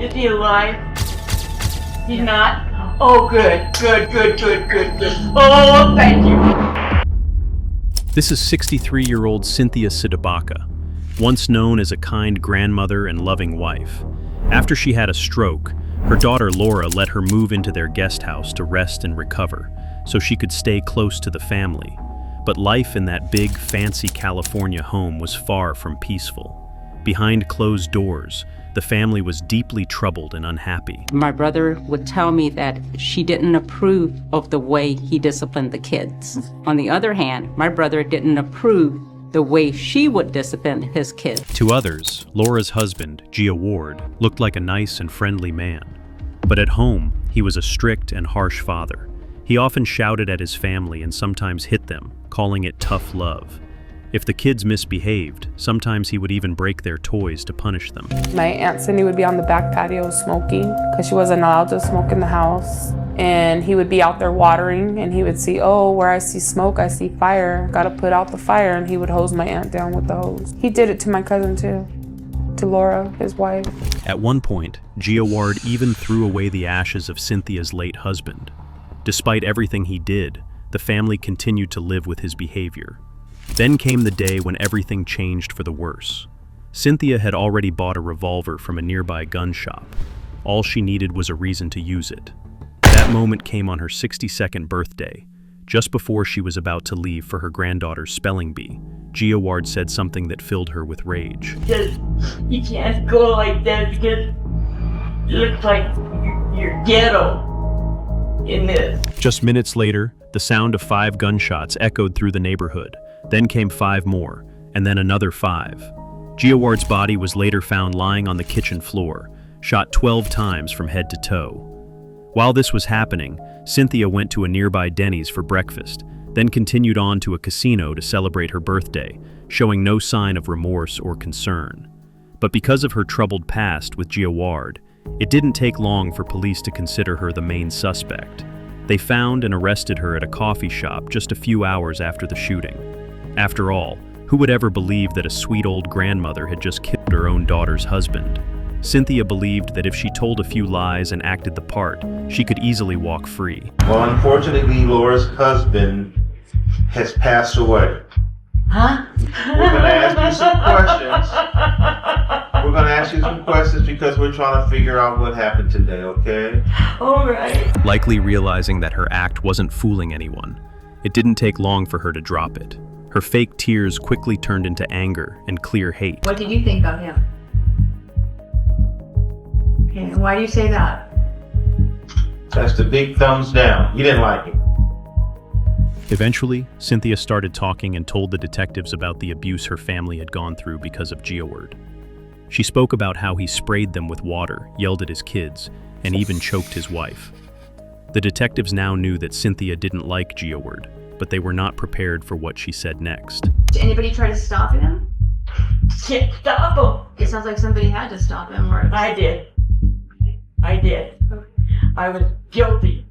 Is he alive? He's not? Oh, good. Oh, thank you. This is 63-year-old Cynthia Cdebaca, once known as a kind grandmother and loving wife. After she had a stroke, her daughter Laura let her move into their guest house to rest and recover, so she could stay close to the family. But life in that big, fancy California home was far from peaceful. Behind closed doors, the family was deeply troubled and unhappy. My brother would tell me that she didn't approve of the way he disciplined the kids. On the other hand, my brother didn't approve the way she would discipline his kids. To others, Laura's husband, Gia Ward, looked like a nice and friendly man. But at home, he was a strict and harsh father. He often shouted at his family and sometimes hit them, calling it tough love. If the kids misbehaved, sometimes he would even break their toys to punish them. My Aunt Cindy would be on the back patio smoking because she wasn't allowed to smoke in the house. And he would be out there watering and he would see, oh, where I see smoke, I see fire. Gotta put out the fire, and he would hose my aunt down with the hose. He did it to my cousin too, to Laura, his wife. At one point, Gia Ward even threw away the ashes of Cynthia's late husband. Despite everything he did, the family continued to live with his behavior. Then came the day when everything changed for the worse. Cynthia had already bought a revolver from a nearby gun shop. All she needed was a reason to use it. That moment came on her 62nd birthday. Just before she was about to leave for her granddaughter's spelling bee, Gia Ward said something that filled her with rage. You can't go like that because it looks like you're ghetto in this. Just minutes later, the sound of 5 gunshots echoed through the neighborhood. Then came 5 more, and then another 5. Gia Ward's body was later found lying on the kitchen floor, shot 12 times from head to toe. While this was happening, Cynthia went to a nearby Denny's for breakfast, then continued on to a casino to celebrate her birthday, showing no sign of remorse or concern. But because of her troubled past with Gia Ward, it didn't take long for police to consider her the main suspect. They found and arrested her at a coffee shop just a few hours after the shooting. After all, who would ever believe that a sweet old grandmother had just killed her own daughter's husband? Cynthia believed that if she told a few lies and acted the part, she could easily walk free. Well, unfortunately, Laura's husband has passed away. Huh? We're going to ask you some questions. We're going to ask you some questions because we're trying to figure out what happened today, okay? All right. Likely realizing that her act wasn't fooling anyone, it didn't take long for her to drop it. Her fake tears quickly turned into anger and clear hate. What did you think of him? Okay, and why do you say that? That's the big thumbs down. You didn't like him. Eventually, Cynthia started talking and told the detectives about the abuse her family had gone through because of Gia Ward. She spoke about how he sprayed them with water, yelled at his kids, and even choked his wife. The detectives now knew that Cynthia didn't like Gia Ward, but they were not prepared for what she said next. Did anybody try to stop him? Can't stop him. It sounds like somebody had to stop him. Or I did. I was guilty.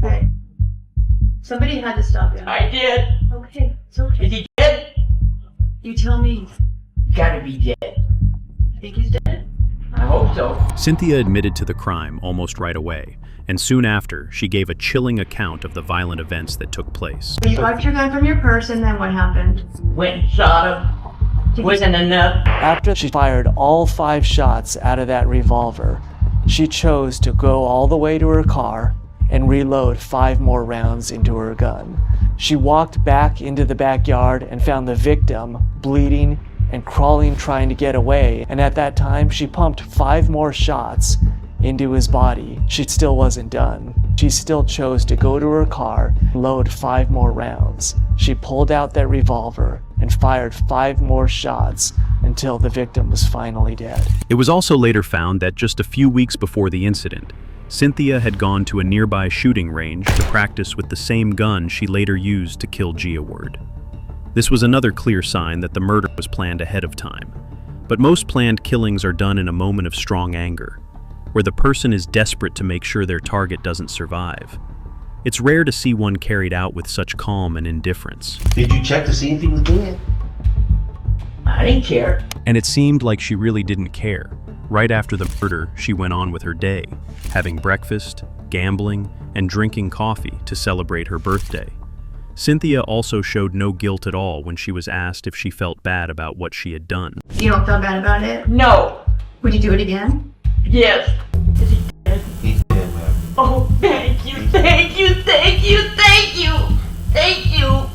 okay. Somebody had to stop him. I did. Okay, it's okay. Is he dead? You tell me. Gotta be dead. I think he's dead. I hope so. Cynthia admitted to the crime almost right away, and soon after, she gave a chilling account of the violent events that took place. You got your gun from your purse, and then what happened? Went and shot him. Wasn't enough. After she fired all 5 shots out of that revolver, she chose to go all the way to her car and reload 5 more rounds into her gun. She walked back into the backyard and found the victim bleeding and crawling, trying to get away. And at that time, she pumped 5 more shots into his body. She still wasn't done. She still chose to go to her car and load 5 more rounds. She pulled out that revolver and fired 5 more shots until the victim was finally dead. It was also later found that just a few weeks before the incident, Cynthia had gone to a nearby shooting range to practice with the same gun she later used to kill Gia Ward. This was another clear sign that the murder was planned ahead of time. But most planned killings are done in a moment of strong anger, where the person is desperate to make sure their target doesn't survive. It's rare to see one carried out with such calm and indifference. Did you check to see if he was dead? I didn't care. And it seemed like she really didn't care. Right after the murder, she went on with her day, having breakfast, gambling, and drinking coffee to celebrate her birthday. Cynthia also showed no guilt at all when she was asked if she felt bad about what she had done. You don't feel bad about it? No. Would you do it again? Yes. Is he dead? He's dead, ma'am. Oh, thank you, thank you, thank you, thank you, thank you.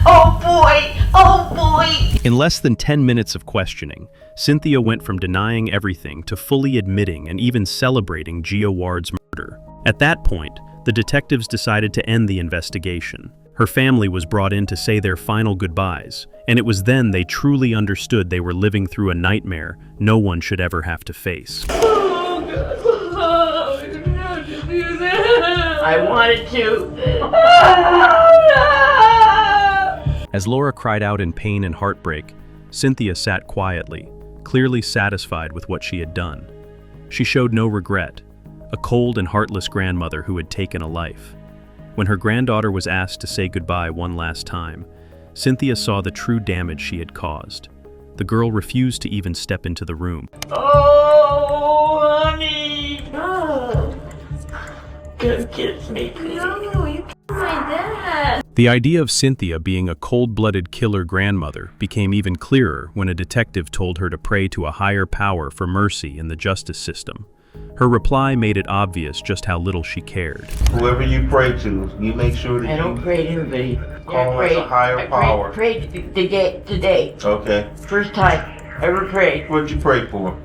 Oh boy, oh boy. In less than 10 minutes of questioning, Cynthia went from denying everything to fully admitting and even celebrating Gia Ward's murder. At that point, the detectives decided to end the investigation. Her family was brought in to say their final goodbyes, and it was then they truly understood they were living through a nightmare no one should ever have to face. Oh, God. Oh, I didn't have to do that. I wanted to. As Laura cried out in pain and heartbreak, Cynthia sat quietly, clearly satisfied with what she had done. She showed no regret, a cold and heartless grandmother who had taken a life. When her granddaughter was asked to say goodbye one last time, Cynthia saw the true damage she had caused. The girl refused to even step into the room. Oh, honey. Oh. Don't kiss me, please. No, you killed my dad. The idea of Cynthia being a cold-blooded killer grandmother became even clearer when a detective told her to pray to a higher power for mercy in the justice system. Her reply made it obvious just how little she cared. Whoever you pray to, you make sure that I don't you pray to anybody. call us a higher power. I prayed today. Okay. First time I ever prayed. What'd you pray for?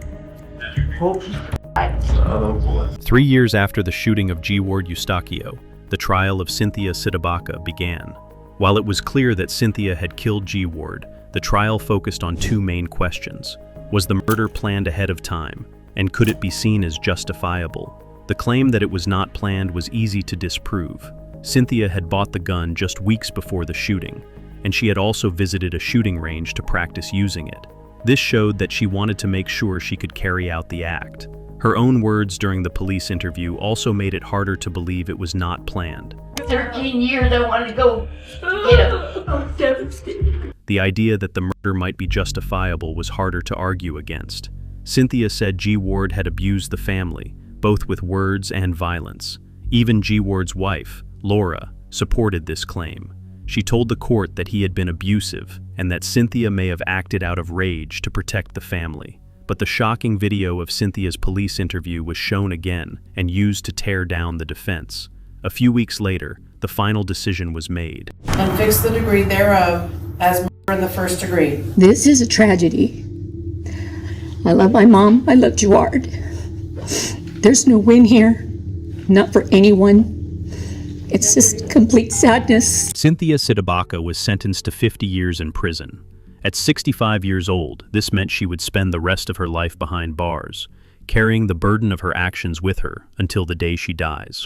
Hope she died. Oh boy. 3 years after the shooting of G. Ward Eustaquio, the trial of Cynthia Cdebaca began. While it was clear that Cynthia had killed G. Ward, the trial focused on two main questions. Was the murder planned ahead of time? And could it be seen as justifiable? The claim that it was not planned was easy to disprove. Cynthia had bought the gun just weeks before the shooting, and she had also visited a shooting range to practice using it. This showed that she wanted to make sure she could carry out the act. Her own words during the police interview also made it harder to believe it was not planned. 13 years I wanted to go get him. I'm devastated. The idea that the murder might be justifiable was harder to argue against. Cynthia said G. Ward had abused the family, both with words and violence. Even G. Ward's wife, Laura, supported this claim. She told the court that he had been abusive and that Cynthia may have acted out of rage to protect the family. But the shocking video of Cynthia's police interview was shown again and used to tear down the defense. A few weeks later, the final decision was made. And fix the degree thereof as murder in the first degree. This is a tragedy. I love my mom. I love Gerard. There's no win here. Not for anyone. It's just complete sadness. Cynthia Cdebaca was sentenced to 50 years in prison. At 65 years old, this meant she would spend the rest of her life behind bars, carrying the burden of her actions with her until the day she dies.